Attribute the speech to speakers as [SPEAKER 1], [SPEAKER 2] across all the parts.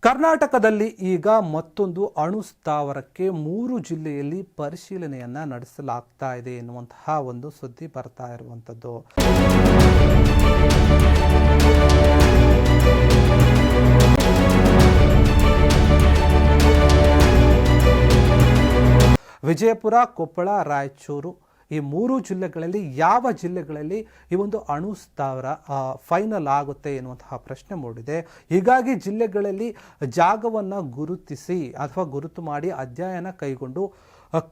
[SPEAKER 1] ಕರ್ನಾಟಕದಲ್ಲಿ ಈಗ ಮತ್ತೊಂದು ಅಣು ಸ್ಥಾವರಕ್ಕೆ 3 ಜಿಲ್ಲೆಯಲ್ಲಿ ಪರಿಶೀಲನೆಯನ್ನ ನಡೆಸಲಾಗ್ತಾ ಇದೆ ಎನ್ನುವಂತಹ ಒಂದು ಸುದ್ದಿ ಬರ್ತಾ ಇರುವಂತದ್ದು. ವಿಜಯಪುರ, ಕೊಪ್ಪಳ, ರಾಯಚೂರು ಈ 3 ಜಿಲ್ಲೆಗಳಲ್ಲಿ ಯಾವ ಜಿಲ್ಲೆಗಳಲ್ಲಿ ಈ ಒಂದು ಅಣು ಸ್ಥಾವರ ಫೈನಲ್ ಆಗುತ್ತೆ ಎನ್ನುವಂತಹ ಪ್ರಶ್ನೆ ಮೂಡಿದೆ. ಹೀಗಾಗಿ ಜಿಲ್ಲೆಗಳಲ್ಲಿ ಜಾಗವನ್ನು ಗುರುತಿಸಿ ಅಥವಾ ಗುರುತು ಮಾಡಿ ಅಧ್ಯಯನ ಕೈಗೊಂಡು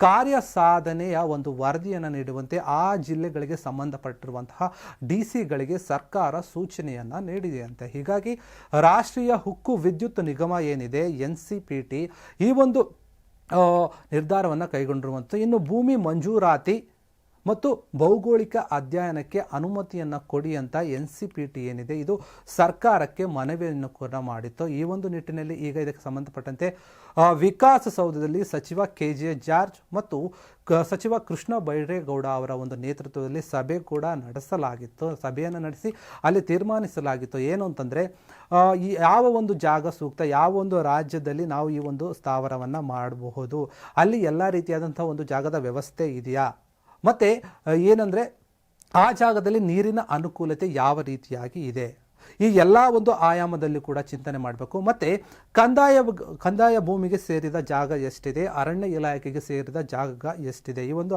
[SPEAKER 1] ಕಾರ್ಯ ಸಾಧನೆಯ ಒಂದು ವರದಿಯನ್ನು ನೀಡುವಂತೆ ಆ ಜಿಲ್ಲೆಗಳಿಗೆ ಸಂಬಂಧಪಟ್ಟಿರುವಂತಹ ಡಿಸಿಗಳಿಗೆ ಸರ್ಕಾರ ಸೂಚನೆಯನ್ನು ನೀಡಿದೆಯಂತೆ. ಹೀಗಾಗಿ ರಾಷ್ಟ್ರೀಯ ಉಕ್ಕು ವಿದ್ಯುತ್ ನಿಗಮ ಏನಿದೆ NCPT ಈ ಒಂದು ನಿರ್ಧಾರವನ್ನು ಕೈಗೊಂಡಿರುವಂಥ ಇನ್ನು ಭೂಮಿ ಮಂಜೂರಾತಿ ಮತ್ತು ಭೌಗೋಳಿಕ ಅಧ್ಯಯನಕ್ಕೆ ಅನುಮತಿಯನ್ನು ಕೊಡಿ ಅಂತ NCPT ಏನಿದೆ ಇದು ಸರ್ಕಾರಕ್ಕೆ ಮನವಿಯನ್ನು ಕೂಡ ಮಾಡಿತ್ತು. ಈ ಒಂದು ನಿಟ್ಟಿನಲ್ಲಿ ಈಗ ಇದಕ್ಕೆ ಸಂಬಂಧಪಟ್ಟಂತೆ ವಿಕಾಸಸೌಧದಲ್ಲಿ ಸಚಿವ KJ ಜಾರ್ಜ್ ಮತ್ತು ಸಚಿವ ಕೃಷ್ಣ ಬೈರೇಗೌಡ ಅವರ ಒಂದು ನೇತೃತ್ವದಲ್ಲಿ ಸಭೆ ಕೂಡ ನಡೆಸಲಾಗಿತ್ತು. ಸಭೆಯನ್ನು ನಡೆಸಿ ಅಲ್ಲಿ ತೀರ್ಮಾನಿಸಲಾಗಿತ್ತು ಏನು ಅಂತಂದರೆ ಈ ಯಾವ ಒಂದು ಜಾಗ ಸೂಕ್ತ, ಯಾವ ಒಂದು ರಾಜ್ಯದಲ್ಲಿ ನಾವು ಈ ಒಂದು ಸ್ಥಾವರವನ್ನು ಮಾಡಬಹುದು, ಅಲ್ಲಿ ಎಲ್ಲ ರೀತಿಯಾದಂಥ ಒಂದು ಜಾಗದ ವ್ಯವಸ್ಥೆ ಇದೆಯಾ, ಮತ್ತು ಏನಂದರೆ ಆ ಜಾಗದಲ್ಲಿ ನೀರಿನ ಅನುಕೂಲತೆ ಯಾವ ರೀತಿಯಾಗಿ ಇದೆ, ಈ ಎಲ್ಲ ಒಂದು ಆಯಾಮದಲ್ಲಿ ಕೂಡ ಚಿಂತನೆ ಮಾಡಬೇಕು. ಮತ್ತು ಕಂದಾಯ ಭೂಮಿಗೆ ಸೇರಿದ ಜಾಗ ಎಷ್ಟಿದೆ, ಅರಣ್ಯ ಇಲಾಖೆಗೆ ಸೇರಿದ ಜಾಗ ಎಷ್ಟಿದೆ, ಈ ಒಂದು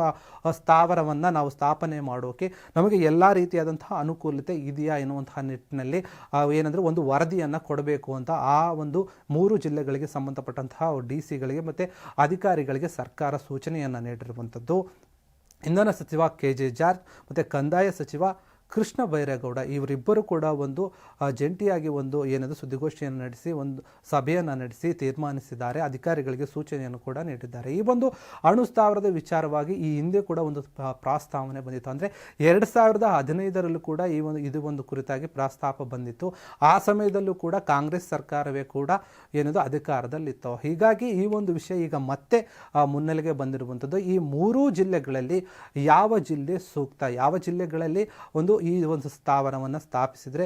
[SPEAKER 1] ಸ್ಥಾವರವನ್ನು ನಾವು ಸ್ಥಾಪನೆ ಮಾಡೋಕೆ ನಮಗೆ ಎಲ್ಲ ರೀತಿಯಾದಂತಹ ಅನುಕೂಲತೆ ಇದೆಯಾ ಎನ್ನುವಂತಹ ನಿಟ್ಟಿನಲ್ಲಿ ಏನಂದರೆ ಒಂದು ವರದಿಯನ್ನು ಕೊಡಬೇಕು ಅಂತ ಆ ಒಂದು 3 ಜಿಲ್ಲೆಗಳಿಗೆ ಸಂಬಂಧಪಟ್ಟಂತಹ DCಗಳಿಗೆ ಮತ್ತು ಅಧಿಕಾರಿಗಳಿಗೆ ಸರ್ಕಾರ ಸೂಚನೆಯನ್ನು ನೀಡಿರುವಂಥದ್ದು. ಇಂಧನ ಸಚಿವ KJ ಜಾರ್ಜ್ ಮತ್ತು ಕಂದಾಯ ಸಚಿವ ಕೃಷ್ಣ ಬೈರೇಗೌಡ ಇವರಿಬ್ಬರು ಕೂಡ ಒಂದು ಜಂಟಿಯಾಗಿ ಒಂದು ಏನದು ಸುದ್ದಿಗೋಷ್ಠಿಯನ್ನು ನಡೆಸಿ ಒಂದು ಸಭೆಯನ್ನು ನಡೆಸಿ ತೀರ್ಮಾನಿಸಿದ್ದಾರೆ. ಅಧಿಕಾರಿಗಳಿಗೆ ಸೂಚನೆಯನ್ನು ಕೂಡ ನೀಡಿದ್ದಾರೆ. ಈ ಒಂದು ಅಣು ಸ್ಥಾವರದ ವಿಚಾರವಾಗಿ ಈ ಹಿಂದೆ ಕೂಡ ಒಂದು ಪ್ರಸ್ತಾವನೆ ಬಂದಿತ್ತು. ಅಂದರೆ 2015ರಲ್ಲೂ ಕೂಡ ಇದು ಒಂದು ಕುರಿತಾಗಿ ಪ್ರಸ್ತಾಪ ಬಂದಿತ್ತು. ಆ ಸಮಯದಲ್ಲೂ ಕೂಡ ಕಾಂಗ್ರೆಸ್ ಸರ್ಕಾರವೇ ಕೂಡ ಏನದು ಅಧಿಕಾರದಲ್ಲಿತ್ತು. ಹೀಗಾಗಿ ಈ ಒಂದು ವಿಷಯ ಈಗ ಮತ್ತೆ ಮುನ್ನೆಲೆಗೆ ಬಂದಿರುವಂಥದ್ದು. ಈ 3 ಜಿಲ್ಲೆಗಳಲ್ಲಿ ಯಾವ ಜಿಲ್ಲೆ ಸೂಕ್ತ, ಯಾವ ಜಿಲ್ಲೆಗಳಲ್ಲಿ ಈ ಒಂದು ಸ್ಥಾವರವನ್ನು ಸ್ಥಾಪಿಸಿದರೆ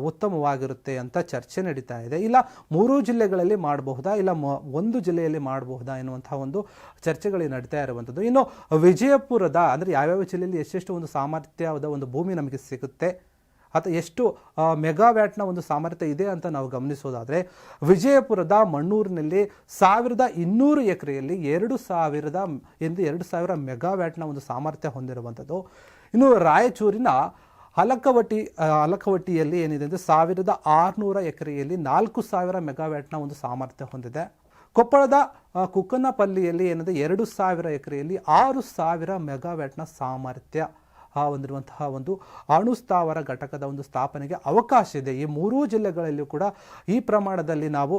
[SPEAKER 1] ಉತ್ತಮವಾಗಿರುತ್ತೆ ಅಂತ ಚರ್ಚೆ ನಡೀತಾ ಇದೆ. ಇಲ್ಲ 3 ಜಿಲ್ಲೆಗಳಲ್ಲಿ ಮಾಡಬಹುದಾ, ಇಲ್ಲ ಒಂದು ಜಿಲ್ಲೆಯಲ್ಲಿ ಮಾಡಬಹುದಾ ಎನ್ನುವಂತಹ ಒಂದು ಚರ್ಚೆಗಳು ನಡೀತಾ ಇರುವಂಥದ್ದು. ಇನ್ನು ವಿಜಯಪುರದ ಅಂದರೆ ಯಾವ್ಯಾವ ಜಿಲ್ಲೆಯಲ್ಲಿ ಎಷ್ಟೆಷ್ಟು ಒಂದು ಸಾಮರ್ಥ್ಯದ ಒಂದು ಭೂಮಿ ನಮಗೆ ಸಿಗುತ್ತೆ ಅಥವಾ ಎಷ್ಟು ಮೆಗಾವ್ಯಾಟ್ನ ಒಂದು ಸಾಮರ್ಥ್ಯ ಇದೆ ಅಂತ ನಾವು ಗಮನಿಸೋದಾದರೆ ವಿಜಯಪುರದ ಮಣ್ಣೂರಿನಲ್ಲಿ 1200 ಎಕರೆಯಲ್ಲಿ 2000 ಮೆಗಾವ್ಯಾಟ್ನ ಒಂದು ಸಾಮರ್ಥ್ಯ ಹೊಂದಿರುವಂಥದ್ದು. ಇನ್ನು ರಾಯಚೂರಿನ ಅಲಕವಟ್ಟಿಯಲ್ಲಿ ಏನಿದೆ ಅಂದರೆ 1600 ಎಕರೆಯಲ್ಲಿ 4000 ಮೆಗಾವ್ಯಾಟ್ನ ಒಂದು ಸಾಮರ್ಥ್ಯ ಹೊಂದಿದೆ. ಕೊಪ್ಪಳದ ಕುಕ್ಕನಪಲ್ಲಿಯಲ್ಲಿ ಏನಿದೆ 2000 ಎಕರೆಯಲ್ಲಿ 6000 ಮೆಗಾವ್ಯಾಟ್ನ ಸಾಮರ್ಥ್ಯ ಹೊಂದಿರುವಂತಹ ಒಂದು ಅಣು ಸ್ಥಾವರ ಘಟಕದ ಒಂದು ಸ್ಥಾಪನೆಗೆ ಅವಕಾಶ ಇದೆ. ಈ 3 ಜಿಲ್ಲೆಗಳಲ್ಲೂ ಕೂಡ ಈ ಪ್ರಮಾಣದಲ್ಲಿ ನಾವು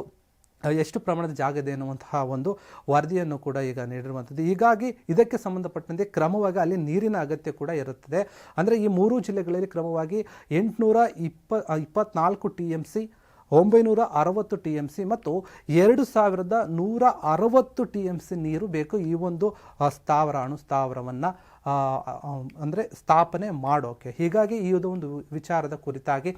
[SPEAKER 1] ಎಷ್ಟು ಪ್ರಮಾಣದ ಜಾಗ ಇದೆ ಎನ್ನುವಂತಹ ಒಂದು ವರದಿಯನ್ನು ಕೂಡ ಈಗ ನೀಡಿರುವಂಥದ್ದು. ಹೀಗಾಗಿ ಇದಕ್ಕೆ ಸಂಬಂಧಪಟ್ಟಂತೆ ಕ್ರಮವಾಗಿ ಅಲ್ಲಿ ನೀರಿನ ಅಗತ್ಯ ಕೂಡ ಇರುತ್ತದೆ. ಅಂದರೆ ಈ 3 ಜಿಲ್ಲೆಗಳಲ್ಲಿ ಕ್ರಮವಾಗಿ 824 TMC, 960 TMC ಮತ್ತು 2160 TMC ನೀರು ಬೇಕು ಈ ಒಂದು ಅಣು ಸ್ಥಾವರವನ್ನು ಅಂದರೆ ಸ್ಥಾಪನೆ ಮಾಡೋಕೆ. ಹೀಗಾಗಿ ಈ ಒಂದು ವಿಚಾರದ ಕುರಿತಾಗಿ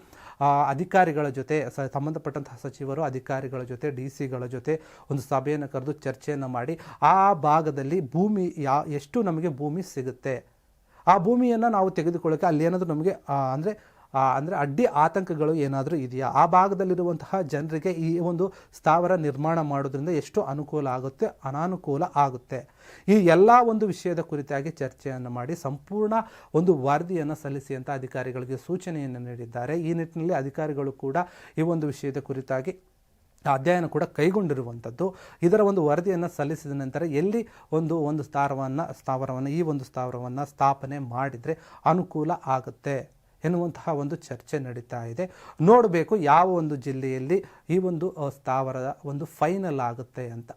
[SPEAKER 1] ಅಧಿಕಾರಿಗಳ ಜೊತೆ ಸಂಬಂಧಪಟ್ಟಂತಹ ಸಚಿವರು ಅಧಿಕಾರಿಗಳ ಜೊತೆ DCಗಳ ಜೊತೆ ಒಂದು ಸಭೆಯನ್ನು ಕರೆದು ಚರ್ಚೆಯನ್ನು ಮಾಡಿ ಆ ಭಾಗದಲ್ಲಿ ಭೂಮಿ ಎಷ್ಟು ನಮಗೆ ಭೂಮಿ ಸಿಗುತ್ತೆ, ಆ ಭೂಮಿಯನ್ನು ನಾವು ತೆಗೆದುಕೊಳ್ಳೋಕೆ ಅಲ್ಲಿ ಏನಾದರೂ ನಮಗೆ ಅಂದರೆ ಅಡ್ಡಿ ಆತಂಕಗಳು ಏನಾದರೂ ಇದೆಯಾ, ಆ ಭಾಗದಲ್ಲಿರುವಂತಹ ಜನರಿಗೆ ಈ ಒಂದು ಸ್ಥಾವರ ನಿರ್ಮಾಣ ಮಾಡೋದ್ರಿಂದ ಎಷ್ಟು ಅನುಕೂಲ ಆಗುತ್ತೆ, ಅನಾನುಕೂಲ ಆಗುತ್ತೆ, ಈ ಎಲ್ಲ ಒಂದು ವಿಷಯದ ಕುರಿತಾಗಿ ಚರ್ಚೆಯನ್ನು ಮಾಡಿ ಸಂಪೂರ್ಣ ಒಂದು ವರದಿಯನ್ನು ಸಲ್ಲಿಸಿ ಅಂತ ಅಧಿಕಾರಿಗಳಿಗೆ ಸೂಚನೆಯನ್ನು ನೀಡಿದ್ದಾರೆ. ಈ ನಿಟ್ಟಿನಲ್ಲಿ ಅಧಿಕಾರಿಗಳು ಕೂಡ ಈ ಒಂದು ವಿಷಯದ ಕುರಿತಾಗಿ ಅಧ್ಯಯನ ಕೂಡ ಕೈಗೊಂಡಿರುವಂಥದ್ದು. ಇದರ ಒಂದು ವರದಿಯನ್ನು ಸಲ್ಲಿಸಿದ ನಂತರ ಎಲ್ಲಿ ಒಂದು ಸ್ಥಾವರವನ್ನು ಈ ಒಂದು ಸ್ಥಾವರವನ್ನು ಸ್ಥಾಪನೆ ಮಾಡಿದರೆ ಅನುಕೂಲ ಆಗುತ್ತೆ ಎನ್ನುವಂತಹ ಒಂದು ಚರ್ಚೆ ನಡೀತಾ ಇದೆ. ನೋಡಬೇಕು ಯಾವ ಒಂದು ಜಿಲ್ಲೆಯಲ್ಲಿ ಈ ಒಂದು ಸ್ಥಾವರದ ಒಂದು ಫೈನಲ್ ಆಗುತ್ತೆ ಅಂತ.